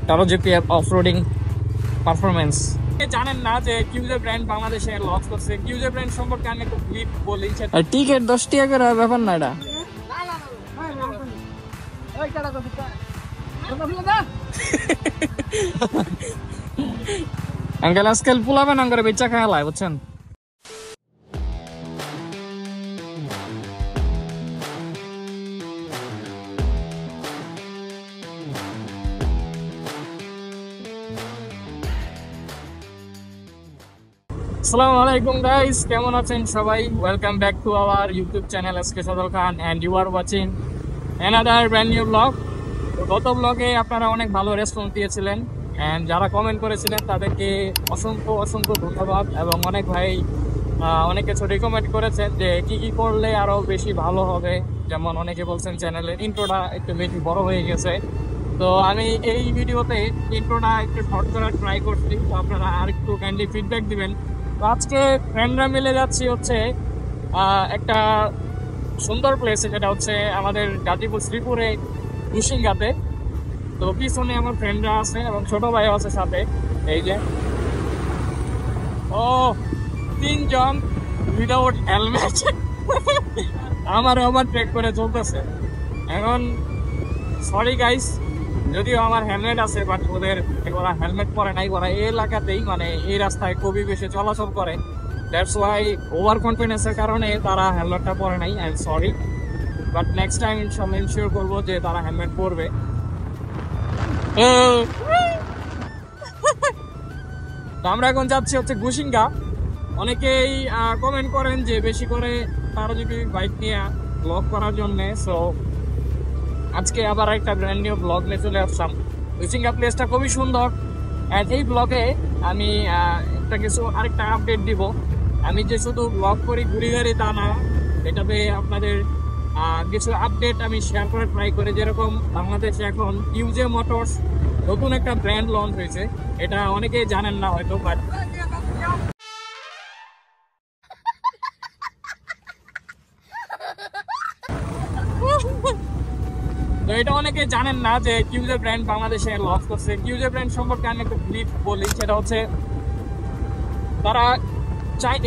Taro GPF off-roading performance. জানেন না যে কিউজে ব্র্যান্ড বাংলাদেশে লঞ্চ করছে। কিউজে ব্র্যান্ড সম্পর্কে আমি একটু ব্রিফ বলি। টিকেট 10 টাকা করে ব্যাপার না এটা। আঙ্কেল আজকাল পোলাবেন আঙ্কেল বেচা খাওয়ালায় বুঝছেন। আসসালামু আলাইকুম গাইস, কেমন আছেন সবাই? Welcome back to our YouTube channel SK Sadal Khan and you are watching another brand new vlog. তো গত ব্লগে আপনারা অনেক ভালো রেসপন্স দিয়েছিলেন অ্যান্ড যারা কমেন্ট করেছিলেন তাদেরকে অসংখ্য ধন্যবাদ। এবং অনেক ভাই অনেক কিছু রিকমেন্ড করেছেন যে কি করলে আরও বেশি ভালো হবে। যেমন অনেকে বলছেন চ্যানেলের ইন্ট্রোটা একটু বেশি বড় হয়ে গেছে। তো আমি এই ভিডিওতে ইন্ট্রোটা একটু শর্ট করার ট্রাই করছি, তো আপনারা আর একটু কাইন্ডলি ফিডব্যাক দিবেন। তো আজকে ফ্রেন্ডরা মিলে যাচ্ছি হচ্ছে একটা সুন্দর প্লেস, যেটা হচ্ছে আমাদের গাজীপুর শ্রীপুরে গুশিঙ্গাতে। তো পিছনে আমার ফ্রেন্ডরা আছে এবং ছোট ভাইও আছে সাথে। এই যে তিনজন উইদাউট হেলমেট আমার ট্রেক করে চলতেছে। এখন সরি গাইস, যদিও আমার হেলমেট আছে বাট ওদের ওরা হেলমেট পরে নাই। ওরা এই এলাকাতেই মানে এই রাস্তায় খুবই বেশি চলাচল করে, দ্যাটস ওয়াই ওভার কনফিডেন্সের কারণে তারা হেলমেটটা পরে নাই। I am sorry, but next time ইনশাল্লাহ ইনশিওর করবো যে তারা হেলমেট পরবে। তো আমরা এখন যাচ্ছি হচ্ছে গুশিঙ্গা। অনেকেই কমেন্ট করেন যে বেশি করে তারা যদি বাইক নিয়ে ব্লগ করার জন্য। সো আজকে আবার একটা ব্র্যান্ড নিউ ব্লগ নিয়ে চলে আসলাম। গুশিঙ্গা প্লেসটা খুবই সুন্দর অ্যান্ড এই ব্লগে আমি আরেকটা আপডেট দিব। আমি যে শুধু ব্লগ করি ঘুরি গাড়ি তা না, এটাতে আপনাদের কিছু আপডেট আমি শেয়ার করে ট্রাই করি। যেরকম বাংলাদেশে এখন কিউজে মোটরস নতুন একটা ব্র্যান্ড লঞ্চ হয়েছে, এটা অনেকেই জানেন না হয়তো, বাট তো এটা অনেকে জানেন না যে কিউজে ব্র্যান্ড বাংলাদেশে লঞ্চ করছে। কিউজে ব্র্যান্ড সম্পর্কে আমি একটু ব্রিফ বলি। সেটা হচ্ছে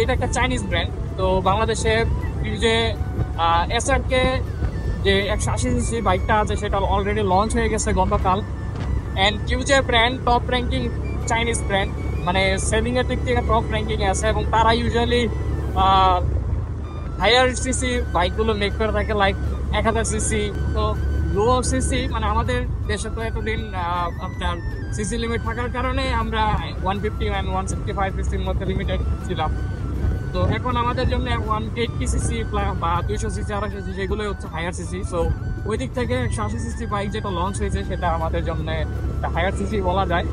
এটা একটা চাইনিজ ব্র্যান্ড। তো বাংলাদেশে কিউজে এসআরকে যে 180cc বাইকটা আছে সেটা অলরেডি লঞ্চ হয়ে গেছে গতকাল। And QJ brand top ranking Chinese brand, মানে সেলিং এর দিক থেকে টপ র্যাঙ্কিং আছে। এবং তারা ইউজুয়ালি হায়ার সিসি বাইকগুলো মেক করে থাকে, লাইক 1000cc। তো লো সিসি মানে আমাদের দেশে তো এতদিন আপনার সিসি লিমিট থাকার কারণে আমরা 150 and 165cc মধ্যে লিমিটেড ছিলাম। তো এখন আমাদের জন্য 180cc বা 200cc 250cc সেগুলোই হচ্ছে হায়ার সিসি। সো ওই দিক থেকে 180cc বাইক যেটা লঞ্চ হয়েছে সেটা আমাদের জন্য একটা হায়ার সিসি বলা যায়।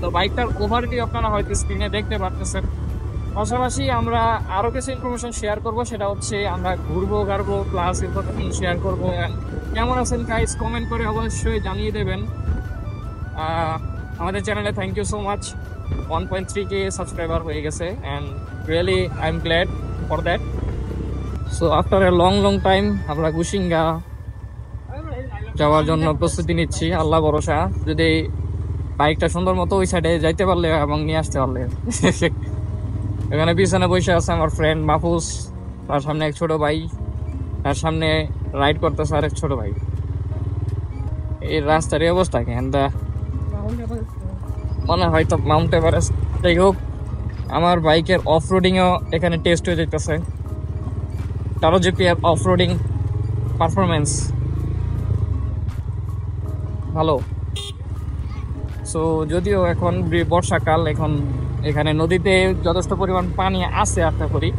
তো বাইকটার ওভারভিউ আপনারা হয়তো স্ক্রিনে দেখতে পাচ্ছেন। পাশাপাশি আমরা আরও কিছু ইনফরমেশন শেয়ার করব, সেটা হচ্ছে আমরা ঘুরবো গাড়বো প্লাস ইনফরমেশন শেয়ার করবো। কেমন আছেন গাইস কমেন্ট করে অবশ্যই জানিয়ে দেবেন। আমাদের চ্যানেলে thank you so much, 1.3K subscriber হয়ে গেছে and really I am glad for that. So after a long time আমরা গুশিঙ্গা যাওয়ার জন্য প্রস্তুতি নিচ্ছি। আল্লাহ ভরসা, যদি বাইকটা সুন্দর মতো ওই সাইডে যাইতে পারলে এবং নিয়ে আসতে পারলে। এখানে পিছনে বসে আছে আমার ফ্রেন্ড মাহফুজ, তার সামনে এক ছোট ভাই, তার সামনে রাইড করতেছে আরেক ছোট ভাই। এই রাস্তার এই অবস্থা কেন মনে হয়তো মাউন্ট এভারেস্ট। যাই হোক, আমার বাইকের অফরোডিংও এখানে টেস্ট হয়ে যেতেছে। টারো জিপিএফ অফরোডিং পারফরমেন্স ভালো। সো যদিও এখন বর্ষাকাল, এখন এখানে নদীতে যথেষ্ট পরিমাণ পানি আছে আশা করি।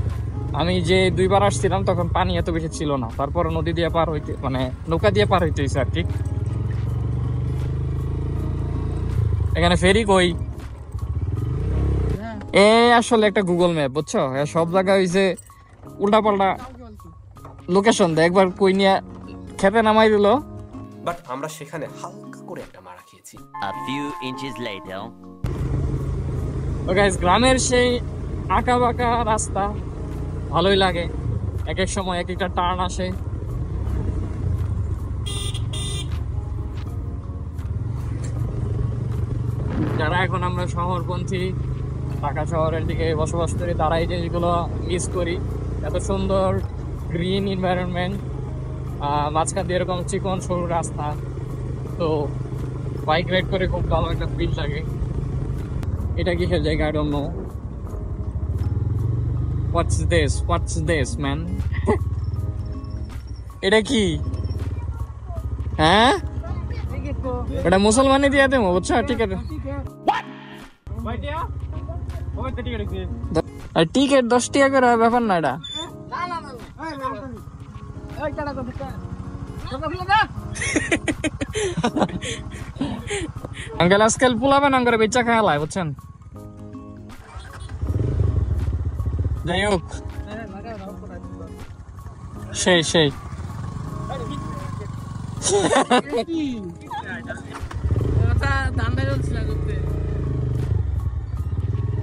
আমি যে 2বার আসছিলাম তখন পানি এত বেশি ছিল না, তারপর নদী দিয়ে পার হইতে মানে নৌকা দিয়ে পার হইতে হয়েছে আর কি। এখানে ফেরি কই আসলে একটা গুগল ম্যাপ বুঝছো, সব জায়গায় হয়েছে উল্টা পাল্টা লোকেশন দেয়। একবার কই নিয়ে খেতে নামাই দিল, বাট আমরা সেখানে হালকা করে একটা মারা খেয়েছি। A few inches later. গ্রামের সেই আঁকা বাঁকা রাস্তা ভালোই লাগে, এক এক সময় এক একটা টার্ন আসে। এখন আমরা শহরপন্থী, ঢাকা শহরের দিকে বসবাস করি, তারা এই জিনিসগুলো মিস করি। এত সুন্দর গ্রিন এনভায়রনমেন্ট, মাঝখান দিয়ে এরকম চিকন সরু রাস্তা, তো বাইক রাইড করে খুব ভালো একটা ফিল লাগে। এটা কিসের জায়গা? I don't know. What's this man? এটা কি? হ্যাঁ, এটা মুসলমানি দিয়ে দেবো, বুঝছো? ঠিক আছে, টিকিট 10 টাকা করে, ব্যাপার না এটা। আঙ্কেল আজকাল পোলাবেন আঙ্কেল বেচা খেলায়, বুঝছেন? যাই হোক, সেই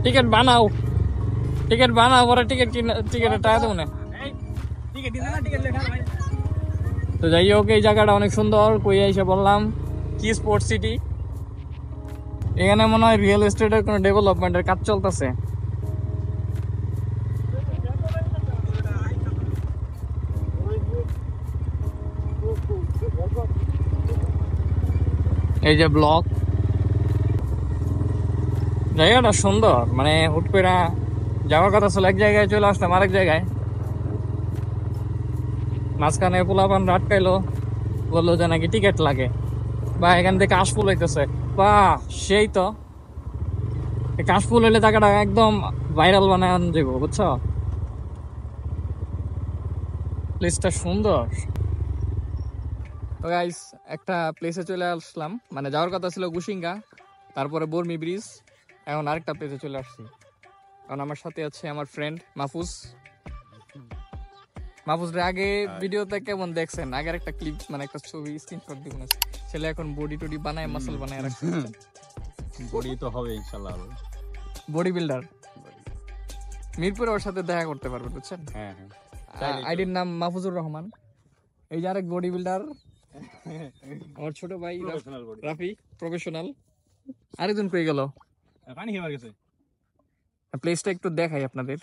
টিকিট বানাও পরে টিকিটের টাকা দেবো না। তো যাই হোক, এই জায়গাটা অনেক সুন্দর। কই এসে বললাম কি স্পোর্টস সিটি। এখানে মনে হয় রিয়েল এস্টেটের কোনো ডেভেলপমেন্টের কাজ চলতেছে। এই যে ব্লক, জায়গাটা সুন্দর, মানে হুট করে যাওয়ার কথা ছিল এক জায়গায়, চলে আসতাম আরেক জায়গায়। মাঝখানে পোলাপান আটকাইলো, বললো যে নাকি টিকিট লাগে, বা এখান থেকে কাশফুল হইতেছে। বা সেই তো কাশফুল হইলে জায়গাটা একদম ভাইরাল বানায় যাবো, বুঝছো? প্লেসটা সুন্দর। তো গাইস, একটা প্লেসে চলে আসলাম, মানে যাওয়ার কথা ছিল গুসিঙ্গা, তারপরে বর্মি ব্রিজ, এখন আরেকটা প্লেসে চলে আসছি। কারণ আমার সাথে আছে আমার ফ্রেন্ড মাহফুজ। মাহফুজরে আগে ভিডিওতে কেমন দেখছেন, আগের একটা ক্লিপ, মানে একটা ছবি স্ক্রিনশট দিব না, ছেলে এখন বডি টডি বানায়, মাসল বানায় রাখছে। বডি তো হবে ইনশাআল্লাহ, হবে বডি বিল্ডার। মিরপুরে ওর সাথে দেখা করতে পারবেন, বুঝছেন? হ্যাঁ। আইডির নাম মাহফুজুর রহমান। এই যে আরেক বডি বিল্ডার, আমার ছোট ভাই রাফি, প্রফেশনাল। আরেকজন কই গেল? পানি খেয়ে গেছে। প্লেসটা একটু দেখাই আপনাদের।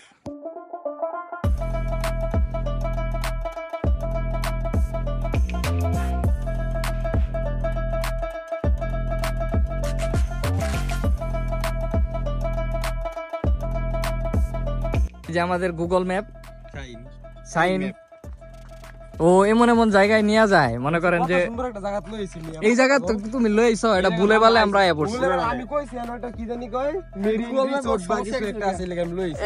যে আমাদের গুগল ম্যাপ সাইন, ও এমন এমন জায়গায় নিয়ে যায়, মনে করেন যে এই জায়গা তুমি লইছো, এটা ভুলে বালে আমরা আয়া পড়ছি। আমি কইছি এটা কি জানি কয় গুগল ম্যাপ কিছু একটা আছে লাগা আমি লইছি।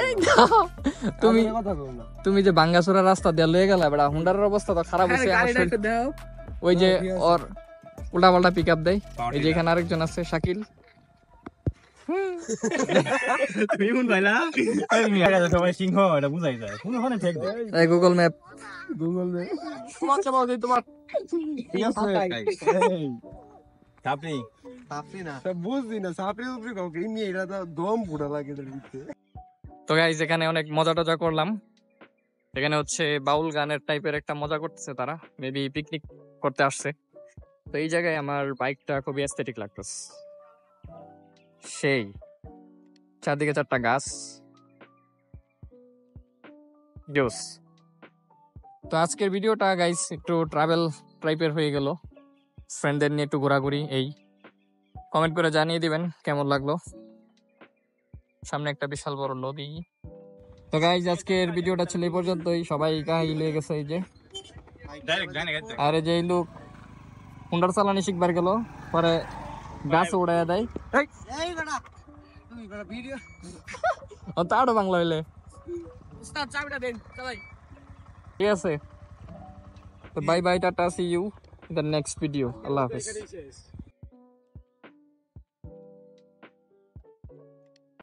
তুমি যে বাঙ্গাসুরা রাস্তা দিয়ে লয়ে গেলা, বেটা হুন্ডারের অবস্থা তো খারাপ হইছে। ওই যে ওর উল্টা পাল্টা পিকআপ দেয়। এই যে এখানে আরেকজন আছে, শাকিল। তুমি কোন ভাইলা? আমি আগে সবাই সিংহ, এটা বুঝাই যায়। কোনখানে ঠেক দেয় এই গুগল ম্যাপ। তোমার চাপাও দেই তোমার। ঠিক আছে। তাপনি না সব বুঝি না, সাপরি উপরে কাউকে নিয়ে এটা তো দম পুরা লাগে এর ভিতরে। তো গাইস, এখানে অনেক মজা টজা করলাম। এখানে হচ্ছে বাউল গানের টাইপের একটা মজা করতেছে তারা, মেবি পিকনিক করতে আসছে। তো এই জায়গায় আমার বাইকটা খুবই এস্থেটিক লাগতেছে। সেই চারদিকে 4টা গাছ, জোস। তো আজকের ভিডিওটা গাইস একটু ট্রাভেল টাইপের হয়ে গেল, ফ্রেন্ডদের নিয়ে একটু ঘোরাঘুরি। এই কমেন্ট করে জানিয়ে দিবেন কেমন লাগলো। সামনে একটা বিশাল বড় নদী। তো গাইস, আজকের ভিডিওটা ছিল এই পর্যন্তই। সবাই গায়ে লেগে গেছে এই যে, আর এই যে এই লোক হুন্ডার চালানি শিখবার গেল, পরে গাছ উড়াইয়া দেয়। তাড়ো বাংলা হইলে ঠিক আছে। তো bye bye, tata, see you in the next video. আল্লাহ হাফেজ।